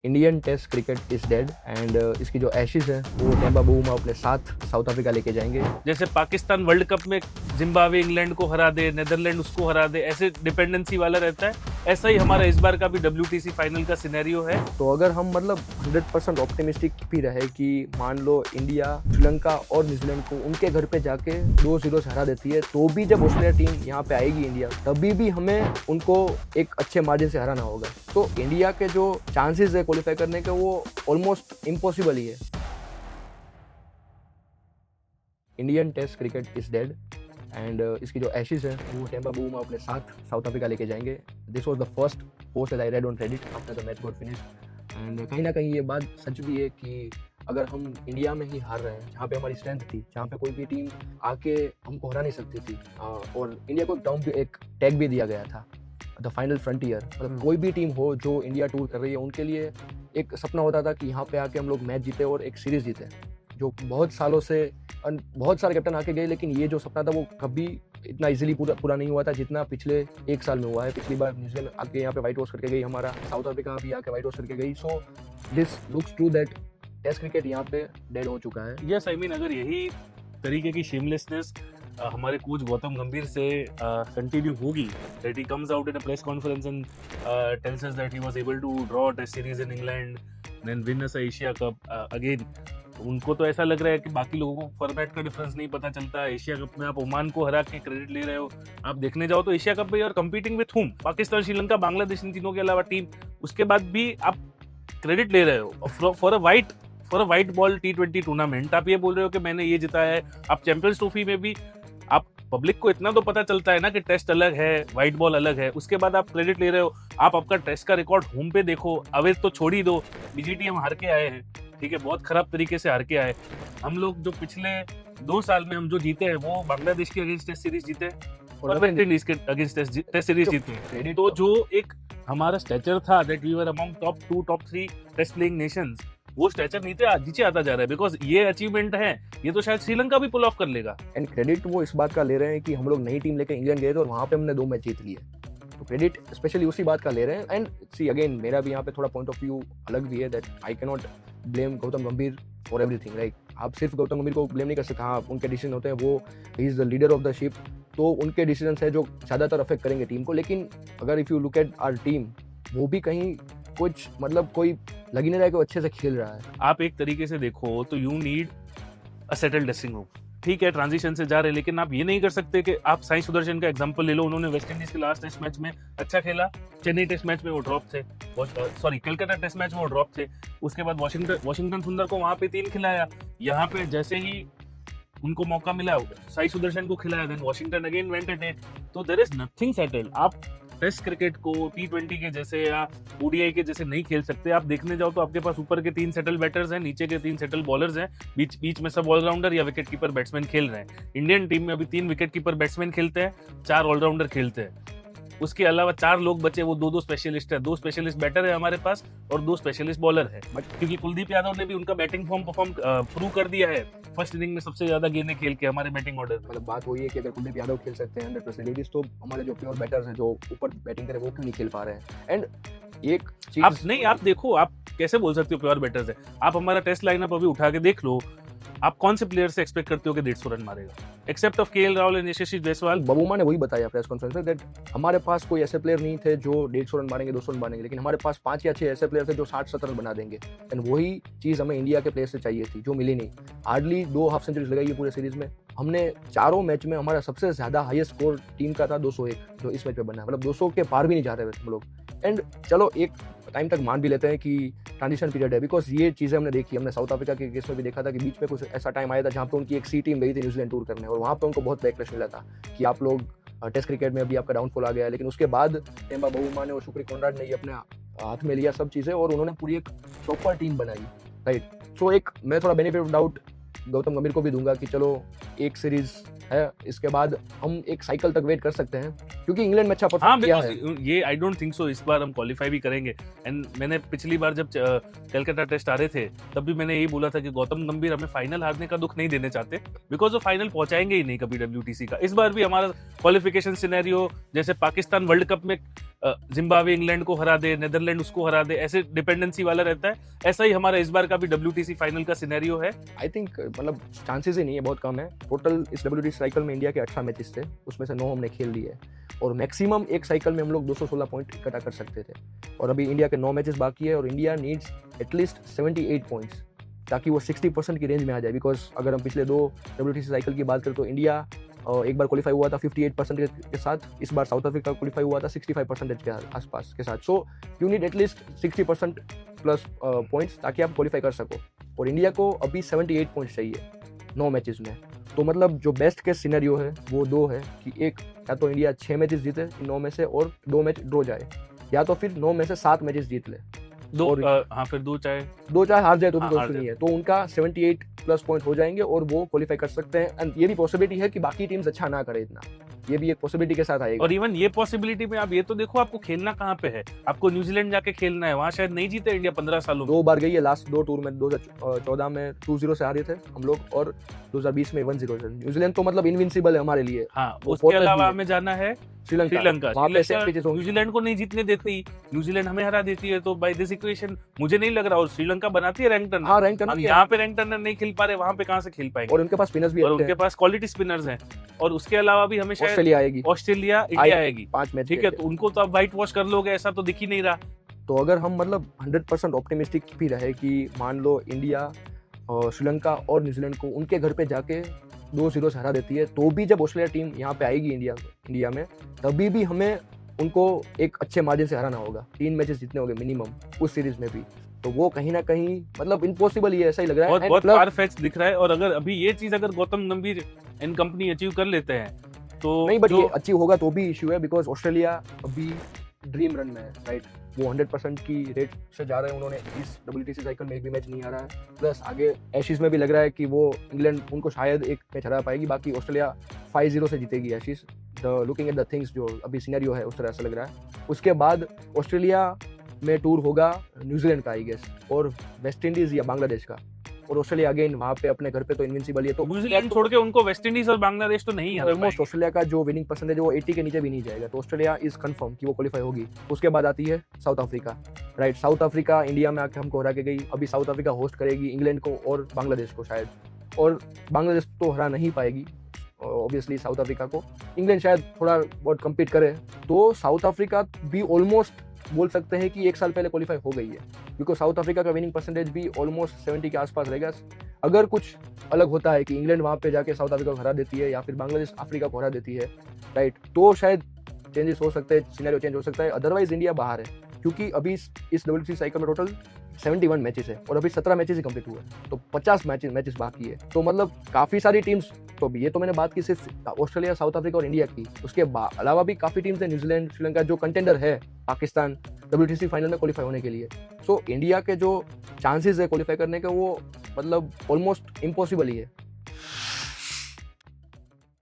Indian test cricket is dead and इसकी जो Ashes है वो टेम्बा बूमा अपने साथ साउथ अफ्रीका लेके जाएंगे। जैसे पाकिस्तान वर्ल्ड कप में जिम्बाब्वे इंग्लैंड को हरा दे, नेदरलैंड उसको हरा दे, ऐसे डिपेंडेंसी वाला रहता है। ऐसा ही हमारा इस बार का भी WTC फाइनल का सिनेरियो है। तो अगर हम मतलब 100% ऑप्टिमिस्टिक भी रहे कि मान लो इंडिया श्रीलंका और न्यूजीलैंड को उनके घर पे जाके 2-0 से हरा देती है, तो भी जब ऑस्ट्रेलिया टीम यहाँ पे आएगी इंडिया, तभी भी हमें उनको एक अच्छे मार्जिन से हराना होगा। तो इंडिया के जो चांसेस है क्वालिफाई करने के वो ऑलमोस्ट इम्पॉसिबल ही है। Indian test cricket is dead and इसकी जो एशेज है वो टेम्बा बूमा अपने साथ साउथ अफ्रीका लेके जाएंगे। This was the first post that I read on Reddit after the match got finished. And कहीं ना कहीं ये बात सच भी है कि अगर हम इंडिया में ही हार रहे हैं, जहाँ पे हमारी स्ट्रेंथ थी, जहाँ पे कोई भी टीम आके हमको हरा नहीं सकती थी, और इंडिया को एक टैग भी दिया गया था, द फाइनल फ्रंटियर। मतलब कोई भी टीम हो जो इंडिया टूर कर रही है, उनके लिए एक सपना होता था कि यहाँ पे आके हम लोग मैच जीते और एक सीरीज जीते, जो बहुत सालों से बहुत सारे कैप्टन आके गए, लेकिन ये जो सपना था वो कभी इतना इजीली पूरा नहीं हुआ था जितना पिछले एक साल में हुआ है। पिछली बार न्यूजीलैंड आके यहाँ पे वाइट वॉश करके गई, हमारा साउथ अफ्रीका भी आके वाइट वॉश करके गई। So this looks true that test cricket यहाँ पे डेड हो चुका है। यस, आई मीन अगर यही तरीके की शेमलेसनेस हमारे कोच गौतम गंभीर से कंटिन्यू होगी, that he comes out in a press conference and tells us that he was able to draw a test series in England then win us Asia cup again. उनको तो ऐसा लग रहा है कि बाकी लोगों को फॉर्मेट का डिफरेंस नहीं पता चलता। एशिया कप में आप ओमान को हरा के क्रेडिट ले रहे हो। आप देखने जाओ तो एशिया कप में और competing with whom, Pakistan, Sri Lanka, Bangladesh, इन तीनों के अलावा टीम, उसके बाद भी आप क्रेडिट ले रहे हो for a white ball T20 tournament. आप ये बोल रहे हो कि मैंने ये जिताया है। आप चैंपियंस ट्रॉफी में भी आप पब्लिक को इतना तो पता चलता है ना कि टेस्ट अलग है, वाइट बॉल अलग है, उसके बाद आप क्रेडिट ले रहे हो। आप आपका टेस्ट का रिकॉर्ड होम पे देखो, अवे तो छोड़ ही दो। BGT हम हार के आए हैं, ठीक है, बहुत खराब तरीके से हार के आए। हम लोग जो पिछले 2 साल में हम जो जीते हैं वो बांग्लादेश के अगेंस्ट टेस्ट सीरीज जीते और वेस्ट इंडीज के अगेंस्ट टेस्ट सीरीज जीते। तो जो एक हमारा स्टेचर था that we were among top 2 top 3 test playing nations, वो स्टेचर नीचे आता जा रहा है। बिकॉज ये अचीवमेंट है, ये तो शायद श्रीलंका भी पुल ऑफ कर लेगा। एंड क्रेडिट वो इस बात का ले रहे हैं कि हम लोग नई टीम लेकर इंग्लैंड गए थे और वहाँ पे हमने 2 मैच जीत लिए, तो क्रेडिट स्पेशली उसी बात का ले रहे हैं। एंड सी अगेन, मेरा भी यहाँ पे थोड़ा पॉइंट ऑफ व्यू अलग भी है, that I can not blame Gautam गंभीर फॉर एवरीथिंग। लाइक आप सिर्फ गौतम गंभीर को ब्लेम नहीं कर सकते। हाँ, उनके डिसीजन होते हैं, वो he is the leader of the ship, तो उनके डिसीजन है जो ज़्यादातर अफेक्ट करेंगे टीम को। लेकिन अगर if you look at our team, वो भी कहीं कुछ मतलब कोई लग ही नहीं रहा है कि वो अच्छे से खेल रहा है। आप एक तरीके से देखो तो you need a settled dressing room. ठीक है, ट्रांजिशन से जा रहे हैं, लेकिन आप ये नहीं कर सकते कि आप साई सुदर्शन का एग्जांपल ले लो। उन्होंने वेस्ट इंडीज के लास्ट टेस्ट मैच में अच्छा खेला, चेन्नई टेस्ट मैच में वो ड्रॉप थे, कलकत्ता टेस्ट मैच में वो ड्रॉप थे। उसके बाद वॉशिंगटन सुंदर को वहां पे 3 खिलाया। यहाँ पे जैसे ही उनको मौका मिला, साई सुदर्शन को खिलाया, then Washington again went at it. तो देयर इज नथिंग सेटल्ड। आप टेस्ट क्रिकेट को T20 के जैसे या ODI के जैसे नहीं खेल सकते। आप देखने जाओ तो आपके पास ऊपर के 3 सेटल बैटर्स हैं, नीचे के 3 सेटल बॉलर्स हैं, बीच में सब ऑलराउंडर या विकेट कीपर बैट्समैन खेल रहे हैं। इंडियन टीम में अभी 3 विकेट कीपर बैट्समैन खेलते हैं, 4 ऑलराउंडर खेलते हैं। उसके अलावा 4 लोग बचे, वो 2 स्पेशलिस्ट है। 2 स्पेशलिस्ट बैटर है हमारे पास और 2 स्पेशलिस्ट बॉलर है। बट क्योंकि कुलदीप यादव ने भी उनका बैटिंग फॉर्म प्रूव कर दिया है, फर्स्ट इनिंग में सबसे ज्यादा गेंदें खेल के हमारे बैटिंग ऑर्डर में। मतलब बात वही है कि अगर कुलदीप यादव खेल सकते हैं 100%, तो हमारे जो प्योर बैटर्स हैं जो ऊपर बैटिंग करें वो क्यों नहीं खेल पा रहे हैं। एंड एक चीज आप देखो, आप कैसे बोल सकते हो प्योर बैटर्स है। आप हमारा टेस्ट लाइनअप अभी उठा के देख लो, आप कौन से प्लेयर से एक्सपेक्ट करते हो कि 150 रन मारेगा, except of KL Rahul and यशस्वी जायसवाल। बबूमा ने वही बताया प्रेस कॉन्फ्रेंस में दैट हमारे पास कोई ऐसे प्लेयर नहीं थे जो 150 रन मारेंगे, 200 रन मारेंगे, लेकिन हमारे पास 5 या 6 ऐसे प्लेयर थे जो 60-70 रन बना देंगे। एंड वही चीज़ हमें इंडिया के प्लेयर से चाहिए थी, जो मिली नहीं। हार्डली 2 हाफ सेंचुरीज लगाई है पूरे सीरीज में। हमने 4 मैच में हमारा सबसे ज़्यादा हाईएस्ट स्कोर टीम का था 201, जो इस मैच में बना है। मतलब 200 के पार भी नहीं जा रहे थे हम लोग। एंड चलो एक टाइम तक मान भी लेते हैं कि ट्रांजिशन पीरियड है, बिकॉज ये चीज़ें हमने देखी। हमने साउथ अफ्रीका के केस में भी देखा था कि बीच में कुछ ऐसा टाइम आया था जहाँ पे उनकी एक C टीम गई थी न्यूजीलैंड टूर करने, और वहाँ पे उनको बहुत बैकलैश मिला था कि आप लोग टेस्ट क्रिकेट में अभी आपका डाउनफॉल आ गया है। लेकिन उसके बाद टेम्बा बबूमा ने और शुक्री कॉनराड ने ये अपने हाथ में लिया सब चीज़ें, और उन्होंने पूरी एक प्रॉपर टीम बनाई, राइट। सो एक मैं थोड़ा बेनिफिट ऑफ डाउट गौतम गंभीर को भी दूंगा कि चलो एक सीरीज है, इसके बाद हम एक साइकिल तक वेट कर सकते हैं, क्योंकि इंग्लैंड में अच्छा हाँ परफॉर्म किया है। ये आई डोंट थिंक सो इस बार हम क्वालिफाई भी करेंगे। एंड मैंने पिछली बार जब कलकत्ता टेस्ट आ रहे थे तब भी मैंने यही बोला था कि गौतम गंभीर हमें फाइनल हारने का दुख नहीं देने चाहते, बिकॉज वो फाइनल पहुंचाएंगे ही नहीं कभी WTC का। इस बार भी हमारा क्वालिफिकेशन सिनेरियो जैसे पाकिस्तान वर्ल्ड कप में जिम्बाब्वे इंग्लैंड को हरा दे, नेदरलैंड उसको हरा दे, ऐसे डिपेंडेंसी वाला रहता है, ऐसा ही हमारा इस बार का भी WTC फाइनल का सिनेरियो है। आई थिंक मतलब चांसेस ही नहीं है, बहुत कम है। टोटल इस WTC साइकिल में इंडिया के 18 मैचेस थे, उसमें से 9 हमने खेल लिए और मैक्सिमम एक साइकिल में हम लोग 216 पॉइंट इकट्ठा कर सकते थे। और अभी इंडिया के 9 मैचेस बाकी है और इंडिया नीड्स एटलीस्ट 78 पॉइंट्स ताकि वो 60% की रेंज में आ जाए। बिकॉज अगर हम पिछले 2 WTC साइकिल की बात करें तो इंडिया एक बार क्वालिफाई हुआ था 58% के साथ, इस बार साउथ अफ्रीका क्वालिफाई हुआ था 65% के आसपास के साथ। So you need at least 60% plus points ताकि आप क्वालिफाई कर सको, और इंडिया को अभी 78 पॉइंट्स चाहिए 9 मैचेस में। तो मतलब जो बेस्ट केस सिनेरियो है वो 2 है कि एक या तो इंडिया 6 मैचेस जीते इन 9 में से और 2 मैच ड्रॉ जाए, या तो फिर 9 में से 7 मैचेस जीत ले, फिर 2 चाहे हार जाए तो भी हाँ, कोई हार इशू नहीं जाए। है। तो उनका 78 प्लस पॉइंट हो जाएंगे और वो क्वालिफाई कर सकते हैं। एंड ये भी पॉसिबिलिटी है कि बाकी टीम्स अच्छा ना करे इतना, ये भी एक पॉसिबिलिटी के साथ आएगा। और इवन ये पॉसिबिलिटी में आप ये तो देखो आपको खेलना कहाँ पे है, आपको न्यूजीलैंड जाके खेलना है, वहां शायद नहीं जीते इंडिया 15 सालों में। 2 बार गई है लास्ट 2 टूर में, 2014 में 2-0 से हारे थे हम लोग और 2020 में 1-0 से। न्यूजीलैंड तो मतलब इनविंसिबल है हमारे लिए। हाँ, वो उसके fortress अलावा भी है। हमें जाना है श्रीलंका वहाँ पे सेट पिचेस होंगे। न्यूजीलैंड को नहीं जीतने देती, न्यूजीलैंड हमें हरा देती है, तो बाय दिस इक्वेशन मुझे नहीं लग रहा। और श्रीलंका बनाती है रैंक टर्नर, हाँ रैंक हम टर्नर यहाँ पे रैंक टर्नर नहीं खेल पा रहे, वहां पे कहाँ से खेल पाएंगे। और उनके पास स्पिनर्स भी और अच्छे उनके हैं। पास क्वालिटी स्पिनर्स हैं। और उसके अलावा भी हमें शायद ऑस्ट्रेलिया आएगी, ऑस्ट्रेलिया इंडिया आएगी, 5 मैच ठीक है, तो उनको तो आप व्हाइट वॉश कर लोगे, ऐसा तो दिख ही नहीं रहा। तो अगर हम मतलब 100% ऑप्टिमिस्टिक भी रहे कि मान लो इंडिया और श्रीलंका और न्यूजीलैंड को उनके घर पे जाके 2-0 से हरा देती है, तो भी जब ऑस्ट्रेलिया टीम यहाँ पे आएगी इंडिया में, तभी भी हमें उनको एक अच्छे मार्जिन से हराना होगा। 3 मैचेस जीतने होंगे मिनिमम उस सीरीज में भी। तो वो कहीं ना कहीं मतलब इम्पॉसिबल ही है, ऐसा ही लग रहा है। बहुत फार फेच दिख रहा है। और अगर अभी ये चीज अगर गौतम गंभीर एंड कंपनी अचीव कर लेते हैं तो नहीं, बट ये अचीव होगा तो भी इशू है, बिकॉज ऑस्ट्रेलिया अभी ड्रीम रन में है, राइट। वो 100% की रेट से जा रहे हैं, उन्होंने इस WTC साइकिल में एक भी मैच नहीं हारा है। प्लस आगे एशिज में भी लग रहा है कि वो इंग्लैंड उनको शायद एक मैच हरा पाएगी, बाकी ऑस्ट्रेलिया 5-0 से जीतेगी Ashes. Looking at the things जो अभी सिनेरियो है उस तरह से लग रहा है। उसके बाद ऑस्ट्रेलिया में टूर होगा न्यूजीलैंड का आई गेस, और वेस्ट इंडीज या बांग्लादेश का, और ऑस्ट्रेलिया अगेन वहाँ पे अपने घर पे तो इनविंसिबल है। तो न्यूजीलैंड छोड़ के उनको वेस्ट इंडीज और बांग्लादेश तो नहीं हरा ऑलमोस्ट ऑस्ट्रेलिया का जो विनिंग परसेंटेज है वो 80 के नीचे भी नहीं जाएगा। तो ऑस्ट्रेलिया इज कंफर्म कि वो क्वालिफाई होगी। उसके बाद आती है south Africa, right. South Africa India में आके हमको हरा के गई, अभी साउथ अफ्रीका होस्ट करेगी इंग्लैंड को और बांग्लादेश को शायद, और बांग्लादेश तो हरा नहीं पाएगी ऑब्वियसली साउथ अफ्रीका को। इंग्लैंड शायद थोड़ा बहुत कम्पीट करे, तो साउथ अफ्रीका भी ऑलमोस्ट बोल सकते हैं कि 1 साल पहले क्वालिफाई हो गई है, बिकॉज साउथ अफ्रीका का विनिंग परसेंटेज भी ऑलमोस्ट 70 के आसपास रहेगा। अगर कुछ अलग होता है कि इंग्लैंड वहाँ पे जाके साउथ अफ्रीका को हरा देती है या फिर बांग्लादेश अफ्रीका को हरा देती है, राइट, तो शायद चेंजेस हो सकते हैं, सिनेरियो चेंज हो सकता है। अदरवाइज इंडिया बाहर है, क्योंकि अभी इस WTC साइकिल में टोटल 71 मैचेस है और अभी 17 मैचेस ही कंप्लीट हुए हैं, तो 50 मैचेस बाकी है। तो मतलब काफ़ी सारी टीम्स, तो भी ये तो मैंने बात की सिर्फ ऑस्ट्रेलिया, साउथ अफ्रीका और इंडिया की, उसके अलावा भी काफ़ी टीम्स है, न्यूजीलैंड, श्रीलंका जो कंटेंडर है, पाकिस्तान WTC फाइनल में क्वालिफाई होने के लिए। सो इंडिया के जो चांसेस है क्वालिफाई करने के वो मतलब ऑलमोस्ट इम्पॉसिबल ही है।